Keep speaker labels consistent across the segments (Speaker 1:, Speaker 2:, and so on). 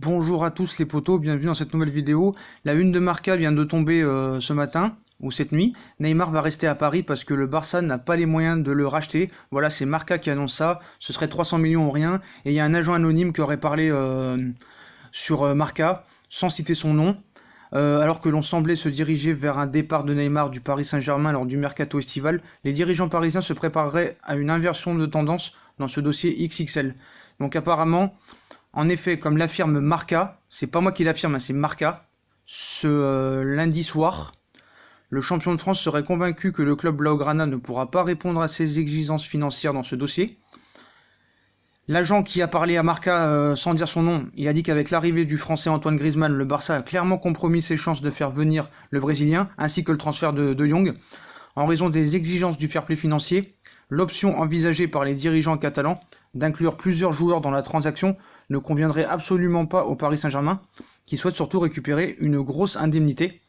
Speaker 1: Bonjour à tous les potos, bienvenue dans cette nouvelle vidéo. La une de Marca vient de tomber ce matin, ou cette nuit. Neymar va rester à Paris parce que le Barça n'a pas les moyens de le racheter. Voilà, c'est Marca qui annonce ça, ce serait 300 millions ou rien. Et il y a un agent anonyme qui aurait parlé sur Marca, sans citer son nom. Alors que l'on semblait se diriger vers un départ de Neymar du Paris Saint-Germain lors du mercato estival, les dirigeants parisiens se prépareraient à une inversion de tendance dans ce dossier XXL. Donc apparemment, en effet, comme l'affirme Marca, c'est pas moi qui l'affirme, c'est Marca, ce lundi soir, le champion de France serait convaincu que le club Blaugrana ne pourra pas répondre à ses exigences financières dans ce dossier. L'agent qui a parlé à Marca sans dire son nom, il a dit qu'avec l'arrivée du Français Antoine Griezmann, le Barça a clairement compromis ses chances de faire venir le Brésilien, ainsi que le transfert de Jong. En raison des exigences du fair play financier, l'option envisagée par les dirigeants catalans d'inclure plusieurs joueurs dans la transaction ne conviendrait absolument pas au Paris Saint-Germain, qui souhaite surtout récupérer une grosse indemnité.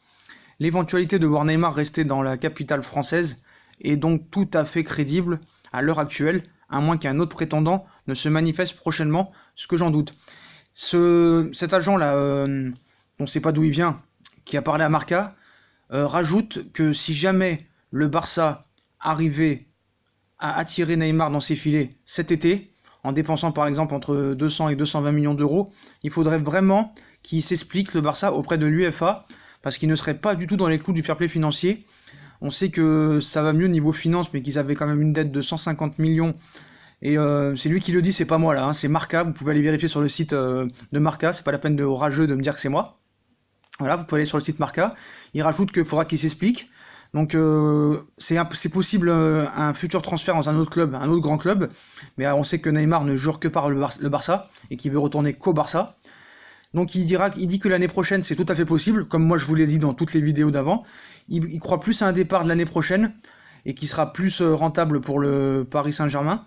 Speaker 1: L'éventualité de voir Neymar rester dans la capitale française est donc tout à fait crédible à l'heure actuelle, à moins qu'un autre prétendant ne se manifeste prochainement, ce que j'en doute. Cet agent-là, on ne sait pas d'où il vient, qui a parlé à Marca, rajoute que si jamais le Barça arrivait à attirer Neymar dans ses filets cet été, en dépensant par exemple entre 200 et 220 millions d'euros, il faudrait vraiment qu'il s'explique le Barça auprès de l'UEFA, parce qu'il ne serait pas du tout dans les clous du fair play financier. On sait que ça va mieux niveau finance, mais qu'ils avaient quand même une dette de 150 millions. Et c'est lui qui le dit, c'est pas moi là, hein, c'est Marca, vous pouvez aller vérifier sur le site de Marca, c'est pas la peine de rageux de me dire que c'est moi. Voilà, vous pouvez aller sur le site Marca, il rajoute qu'il faudra qu'il s'explique. Donc c'est possible un futur transfert dans un autre club, un autre grand club, mais on sait que Neymar ne jure que par le Barça, et qu'il veut retourner qu'au Barça. Donc il dit que l'année prochaine c'est tout à fait possible, comme moi je vous l'ai dit dans toutes les vidéos d'avant. Il croit plus à un départ de l'année prochaine, et qui sera plus rentable pour le Paris Saint-Germain.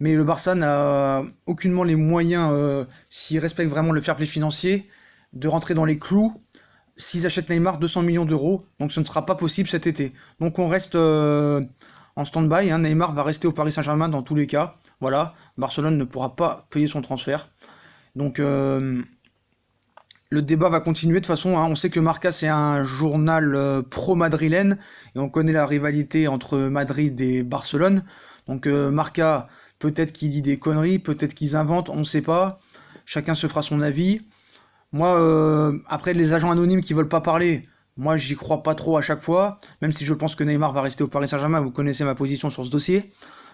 Speaker 1: Mais le Barça n'a aucunement les moyens, s'il respecte vraiment le fair play financier, de rentrer dans les clous s'ils achètent Neymar 200 millions d'euros. Donc ce ne sera pas possible cet été. Donc on reste en stand-by, hein. Neymar va rester au Paris Saint-Germain dans tous les cas. Voilà, Barcelone ne pourra pas payer son transfert. Donc le débat va continuer de toute façon, hein. On sait que Marca c'est un journal pro-madrilène, et on connaît la rivalité entre Madrid et Barcelone. Donc Marca, peut-être qu'il dit des conneries, peut-être qu'ils inventent, on ne sait pas. Chacun se fera son avis. Moi, après les agents anonymes qui veulent pas parler, moi j'y crois pas trop à chaque fois, même si je pense que Neymar va rester au Paris Saint-Germain, vous connaissez ma position sur ce dossier.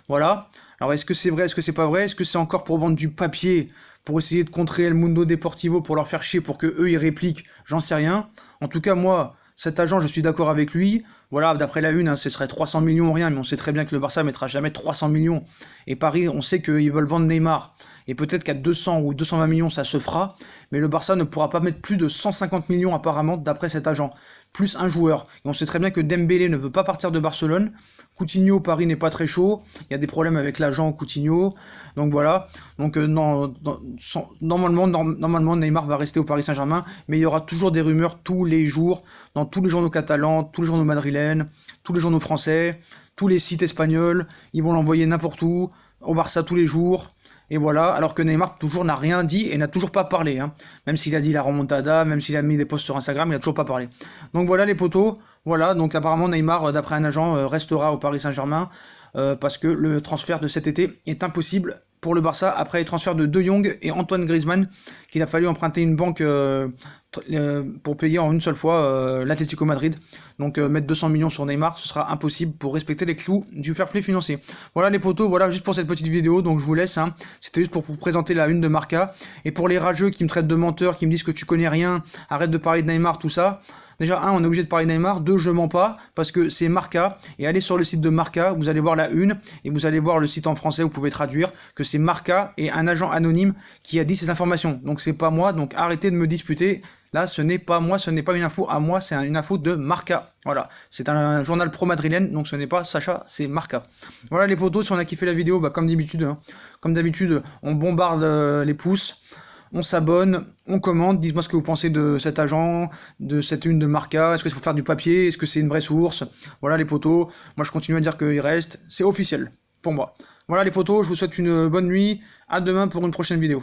Speaker 1: Voilà. Alors est-ce que c'est vrai, est-ce que c'est pas vrai, est-ce que c'est encore pour vendre du papier, pour essayer de contrer El Mundo Deportivo, pour leur faire chier, pour que eux ils répliquent, j'en sais rien. En tout cas moi, cet agent, je suis d'accord avec lui. Voilà, d'après la une, hein, ce serait 300 millions ou rien, mais on sait très bien que le Barça mettra jamais 300 millions. Et Paris, on sait qu'ils veulent vendre Neymar. Et peut-être qu'à 200 ou 220 millions, ça se fera. Mais le Barça ne pourra pas mettre plus de 150 millions apparemment, d'après cet agent. Plus un joueur. Et on sait très bien que Dembélé ne veut pas partir de Barcelone. Coutinho, Paris n'est pas très chaud. Il y a des problèmes avec l'agent Coutinho. Donc voilà. Donc normalement, Neymar va rester au Paris Saint-Germain. Mais il y aura toujours des rumeurs tous les jours, dans tous les journaux catalans, tous les journaux madrilènes, tous les journaux français, tous les sites espagnols. Ils vont l'envoyer n'importe où, au Barça tous les jours. Et voilà, alors que Neymar toujours n'a rien dit et n'a toujours pas parlé, hein. Même s'il a dit la remontada, même s'il a mis des posts sur Instagram, il n'a toujours pas parlé. Donc voilà les potos, voilà, donc apparemment Neymar, d'après un agent, restera au Paris Saint-Germain, parce que le transfert de cet été est impossible pour le Barça, après les transferts de Jong et Antoine Griezmann, qu'il a fallu emprunter une banque pour payer en une seule fois l'Atlético Madrid. Donc mettre 200 millions sur Neymar, ce sera impossible pour respecter les clous du fair play financier. Voilà les potos, voilà juste pour cette petite vidéo, donc je vous laisse, hein. C'était juste pour vous présenter la une de Marca. Et pour les rageux qui me traitent de menteur, qui me disent que tu connais rien, arrête de parler de Neymar, tout ça. Déjà, on est obligé de parler de Neymar. 2, je mens pas, parce que c'est Marca. Et allez sur le site de Marca, vous allez voir la une, et vous allez voir le site en français, vous pouvez traduire, que c'est Marca et un agent anonyme qui a dit ces informations. Donc c'est pas moi, donc arrêtez de me disputer. Là, ce n'est pas moi, ce n'est pas une info à moi, c'est une info de Marca. Voilà, c'est un journal pro-madrilène, donc ce n'est pas Sacha, c'est Marca. Voilà les potos, si on a kiffé la vidéo, comme d'habitude, hein, on bombarde les pouces. On s'abonne, on commente, dites-moi ce que vous pensez de cet agent, de cette une de Marca, est-ce que c'est pour faire du papier, est-ce que c'est une vraie source. Voilà les potos, moi je continue à dire qu'il reste, c'est officiel pour moi. Voilà les potos, je vous souhaite une bonne nuit, à demain pour une prochaine vidéo.